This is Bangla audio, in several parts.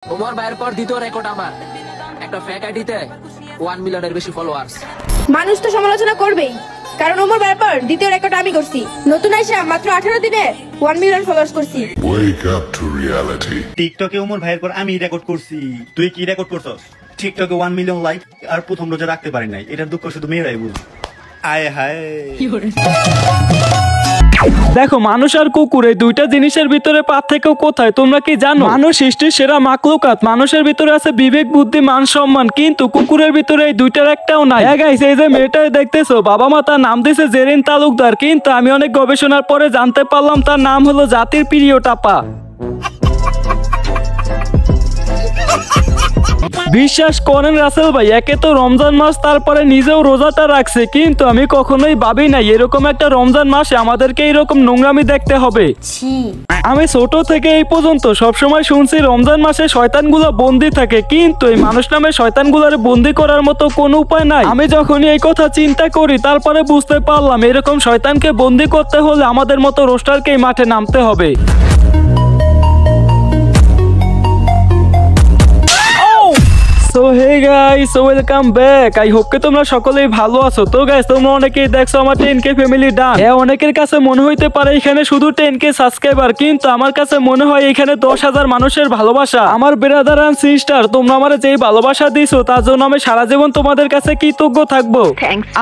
ওমর ভাইয়ের পর দ্বিতীয় রেকর্ড আমার, একটা ফেক আইডিতে 1 মিলিয়নের বেশি ফলোয়ার্স। মানুষ তো সমালোচনা করবেই, কারণ ওমর ভাইয়ের পর দ্বিতীয় রেকর্ড আমি করছি। নতুন আইসা মাত্র 18 দিনে 1 মিলিয়ন ফলোয়ার্স করছি। Wake up to reality. টিকটকে ওমর ভাইয়ের পর আমি রেকর্ড করছি। তুই কি রেকর্ড করছস? টিকটকে 1 মিলিয়ন লাইক আর প্রথম রোজা রাখতে পারি নাই। এটার দুঃখ শুধু মেয়েরাই বুঝে। আয় হায়। দেখো, মানুষ আর কুকুর এই দুইটা জিনিসের ভিতরে পার্থক্য কোথায় তোমরা কি জানো? মানুষ সৃষ্টির সেরা মাখলুকাত, মানুষের ভিতরে আছে বিবেক, বুদ্ধি, মান, সম্মান, কিন্তু কুকুরের ভিতরে এই দুইটার একটাও নাই। গাইস, এই যে মেয়েটা দেখতেছো, বাবা মা তার নাম দিয়েছে জেরিন তালুকদার, কিন্তু আমি অনেক গবেষণার পরে জানতে পারলাম তার নাম হলো জাতির প্রিয় টাপা। বিশ্বাস করেন রাসেল ভাই, একে তো রমজান মাস, তারপরে নিজেও রোজাটা রাখছে, কিন্তু আমি কখনোই ভাবি নাই এরকম একটা রমজান মাসে আমাদেরকে এরকম নোংরামি দেখতে হবে। আমি ছোট থেকে এই পর্যন্ত সবসময় শুনছি রমজান মাসে শয়তানগুলো বন্দি থাকে, কিন্তু এই মানুষ নামে শয়তানগুলোর বন্দি করার মতো কোনো উপায় নাই। আমি যখনই এই কথা চিন্তা করি, তারপরে বুঝতে পারলাম এরকম শয়তানকে বন্দি করতে হলে আমাদের মতো রোস্টারকেই মাঠে নামতে হবে। So hey guys, so welcome back. I hope কে তোমরা সকলেই ভালো আছো। তো গাইস, তোমরা অনেকেই দেখছো আমার 10k ফ্যামিলি ডান। হ্যাঁ, অনেকের কাছে মনে হইতে পারে এখানে শুধু 10k সাবস্ক্রাইবার, কিন্তু আমার কাছে মনে হয় এখানে 10,000 মানুষের ভালোবাসা। আমার ব্রাদার এন্ড সিস্টার, তোমরা আমারে যেই ভালোবাসা দিছো তার জন্য আমি সারা জীবন তোমাদের কাছে কৃতজ্ঞ থাকবো।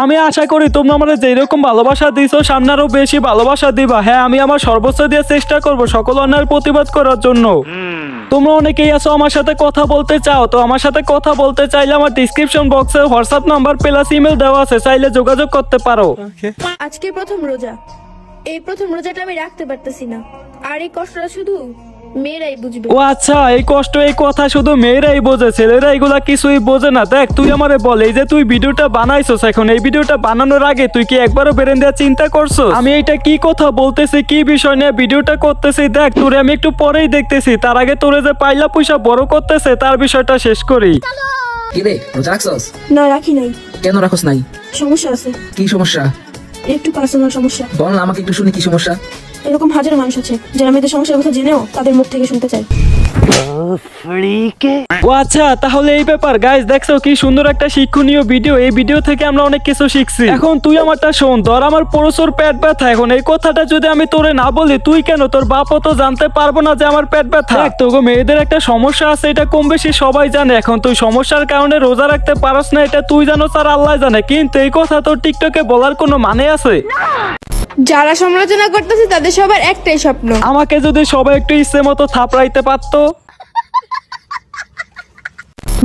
আমি আশা করি তোমরা আমারে যেই রকম ভালোবাসা দিছো সামনে আরো বেশি ভালোবাসা দিবা। হ্যাঁ, আমি আমার সর্বোচ্চ দিয়ে চেষ্টা করব সকল অন্যায়ের প্রতিবাদ করার জন্য। তোমরা অনেকেই আছো আমার সাথে কথা বলতে চাও, তো আমার সাথে কথা বলতে চাইলে আমার ডিসক্রিপশন বক্সে হোয়াটসঅ্যাপ নাম্বার প্লাস ইমেল দেওয়া আছে, চাইলে যোগাযোগ করতে পারো। আজকে প্রথম রোজা, এই প্রথম রোজাটা আমি রাখতে পারতেছি না, আর এই কষ্টটা শুধু মেয়েরাই বুঝবে। ও আচ্ছা, এই কষ্ট, এই কথা শুধু মেয়েরাই বোঝে, ছেলেরা এগুলা কিছুই বোঝে না। দেখ, তুই আমারে বল, এই যে তুই ভিডিওটা বানাইছস, এখন এই ভিডিওটা বানানোর আগে তুই কি একবারও বেরেন দেওয়া চিন্তা করছো আমি এইটা কি কথা বলতেছি, কি বিষয় নিয়ে ভিডিওটা করতেছি? দেখ, তোরে আমি একটু পরেই দেখতেছি, তার আগে তোরে যে পাইলা পয়সা বড় করতেছে তার বিষয়টা শেষ করি। কি রে, রোজা রাখছস? না, রাখি নাই। কেন রাখছ নাই? সমস্যা আছে। কি সমস্যা? একটু পার্সোনাল সমস্যা। বল না, আমাকে একটু শুনি কি সমস্যা। এরকম হাজার মানুষ আছে যারা মেয়েদের সমস্যার কথা জেনেও তাদের মুখ থেকে শুনতে চায়। ও আচ্ছা, তাহলে এই ব্যাপার। গাইস, দেখছো কি সুন্দর একটা শিক্ষণীয় ভিডিও, এই ভিডিও থেকে আমরা অনেক কিছু শিখছি। এখন তুই আমারটা শোন, ধর আমার প্রচুর পেট ব্যথা, এখন এই কথাটা যদি আমি তোরে না বলি, তুই কেন, তোর বাপও তো জানতে পারবো না যে আমার পেট ব্যথা। দেখ, তোকে মেয়েদের একটা সমস্যা আছে, এটা কম বেশি সবাই জানে। এখন তুই সমস্যার কারণে রোজা রাখতে পারস না, এটা তুই জানো আর আল্লাহ জানে, কিন্তু এই কথা তোর টিকটকে বলার কোনো মানে আছে? যারা সমালোচনা করতেছে তাদের সবার একটাই স্বপ্ন, আমাকে যদি সবাই একটু ইচ্ছে মতো থাপড়াইতে পারতো।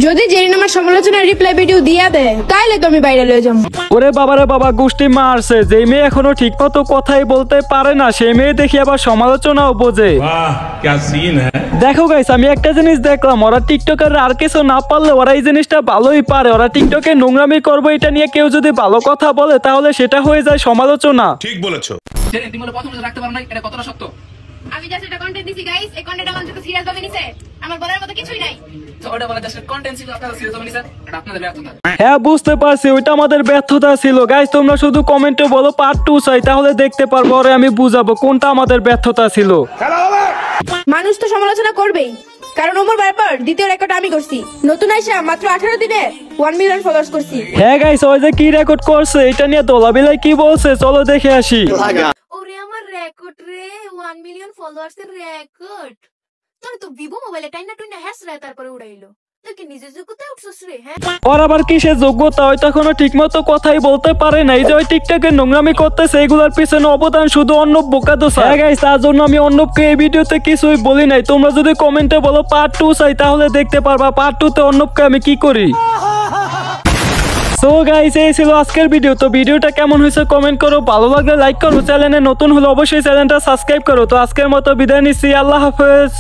যদি জেরিন আমার সমালোচনার রিপ্লাই ভিডিও দিয়া দেয় তাইলে তো আমি বাইরে লয়ে যাবো। ওরে বাবারে বাবা, গোষ্ঠী মারছে। যে মেয়ে এখনো ঠিক মতো কথাই বলতে পারে না, সেই মেয়ে দেখি আবার সমালোচনাও বোঝে। দেখো গাইস, আমি একটা জিনিস দেখলাম, ওরা টিকটকার আর কিছু না পারলে ওরা এই জিনিসটা ভালোই পারে। ওরা টিকটকে নোংরামি করবো, এটা নিয়ে কেউ যদি ভালো কথা বলে তাহলে সেটা হয়ে যায় সমালোচনা। ঠিক বলেছো। তুমি বলে প্রথম রোজা রাখতে পারো না, এটা কতটা সত্য? আমি জাস্ট এটা কন্টেন্ট দিছি গাইস, এই কন্টেন্ট আমার যত সিরিয়াস ভাবে নিছে আমার বলার মতো কিছুই নাই। তো ওটা বলে জাস্ট কন্টেন্ট ছিল, আপনারা সিরিয়াস হবে না স্যার, এটা আপনাদের ব্যর্থতা। হ্যাঁ, বুঝতে পারছি, ওইটা আমাদের ব্যর্থতা ছিল। গাইস, তোমরা শুধু কমেন্টে বলো পার্ট 2 চাই, তাহলে দেখতে পারবো আর আমি বুঝাবো কোনটা আমাদের ব্যর্থতা ছিল। মানুষ তো সমালোচনা করবেই, কারণ ওমর ভাইয়ের পর দ্বিতীয় রেকর্ড আমি করছি। নতুন আইসা মাত্র 18 দিনে 1 মিলিয়ন ফলোয়ার্স করছি। হ্যাঁ গাইস, ওই যে কি রেকর্ড করছে এটা নিয়ে দোলাবিলাই কি বলছে, চলো দেখে আসি। ওরে আমার রেকর্ড রে, 1 মিলিয়ন ফলোয়ার্স এর রেকর্ড। তোর তো ভিভো মোবাইলে টাইনা টুইনা হ্যাস রে, তারপরে উড়াইলো। তুই কি নিজের যোগ্যতায় উঠছস রে? হ্যাঁ, ওর আবার কিসের যোগ্যতা? ওই তো এখনো ঠিক মতো কথাই বলতে পারে না। এই যে ওই টিকটকে নোংরামি করতেছে, এগুলোর পিছনে অবদান শুধু অর্ণব বোকাদোসা। হ্যাঁ গাইস, তার জন্য আমি অর্ণবকে এই ভিডিওতে কিছুই বলি নাই। তোমরা যদি কমেন্টে বলো পার্ট 2 চাই, তাহলে দেখতে পারবা পার্ট 2 তে অর্ণবকে আমি কি করি। সো গাইস, এই ছিল আজকের ভিডিও। তো ভিডিওটা কেমন হয়েছে কমেন্ট করো, ভালো লাগলে লাইক করো, চ্যানেলে নতুন হলে অবশ্যই চ্যানেলটা সাবস্ক্রাইব করো। তো আজকের মতো বিদায় নিচ্ছি, আল্লাহ হাফেজ।